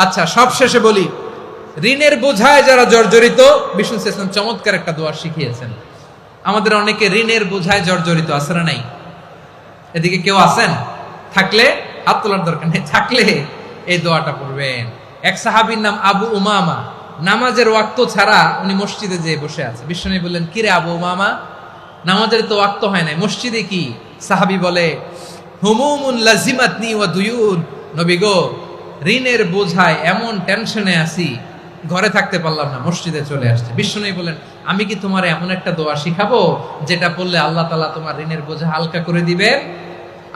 আচ্ছা, সব শেষে বলি, ঋণের বোঝায় যারা জর্জরিত, বিষ্ণু ইসলাম চমৎকার একটা দোয়া শিখিয়েছেন। আমাদের অনেকে ঋণের বোঝায় জর্জরিত, আছে না নাই? এদিকে কেউ আছেন? থাকলে হাত তোলার দরকার নেই, থাকলে এই দোয়াটা পড়বেন। এক সাহাবীর নাম আবু উমামা, নামাজের ওয়াক্ত ছাড়া উনি মসজিদে যেয়ে বসে আছে। বিশ্বনবী বললেন, কিরে আবু উমামা, নামাজের তো ওয়াক্ত হয় নাই, মসজিদে কি? সাহাবী বলে, হুমুমুন লাজিমাতনি ওয়া দুয়ুন। নবী গো, ঋণের বোঝায় এমন টেনশনে আছি, ঘরে থাকতে পারলাম না, মসজিদে চলে আসছে। বিশ্বনবী বলেন, আমি কি তোমার এমন একটা দোয়া শিখাবো যেটা পড়লে আল্লাহ তাআলা তোমার ঋণের বোঝা হালকা করে দিবেন?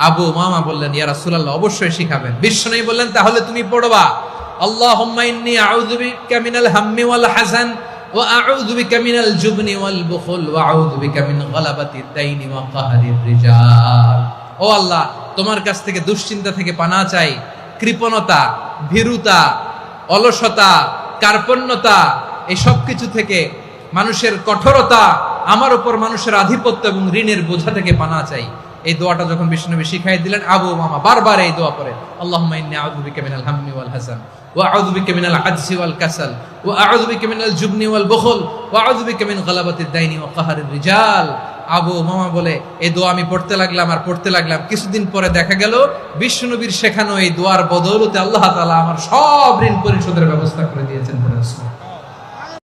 আবু উমামা বললেন, ইয়া রাসূলুল্লাহ, অবশ্যই শিখাবেন। বিশ্বনবী বললেন, তাহলে তুমি পড়বা, আল্লাহুম্মা ইন্নী আউযু বিকা মিনাল হাম্মি ওয়াল হাযান ওয়া আউযু বিকা মিনাল জুবনি ওয়াল বুখল ওয়া আউযু বিকা মিন গালাবাতিদ দাইনি ওয়া কাহরির রিজাল। ও আল্লাহ, তোমার কাছ থেকে দুশ্চিন্তা থেকে পানাহ চাই, কৃপণতা, ভীরুতা, অলসতা, কার্পণ্যতা, এই সব কিছু থেকে, মানুষের কঠোরতা, আমার উপর মানুষের আধিপত্য এবং ঋণের বোঝা থেকে পানাহ চাই। এই দোয়াটা যখন বিষ্ণুনবী শিখাই দিলেন, আবু উমামা বারবার এই দোয়া পড়েন, আল্লাহুম্মা ইন্নী আউযু বিকা মিনাল হাম্মি ওয়াল হাযান ওয়া আউযু বিকা মিনাল আজজি ওয়াল কাসাল ওয়া আউযু বিকা মিনাল জুবনি ওয়াল বুখল ওয়া আউযু বিকা মিন গালাবাতিদ দাইনি ওয়া কাহরির রিজাল। আবু উমামা বলে, এই দোয়া আমি পড়তে লাগলাম আর পড়তে লাগলাম, কিছুদিন পরে দেখা গেল বিষ্ণুনবীর শেখানো এই দোয়ার বদৌলতে আল্লাহ তাআলা আমার সব ঋণ পরিশোধের ব্যবস্থা করে দিয়েছেন।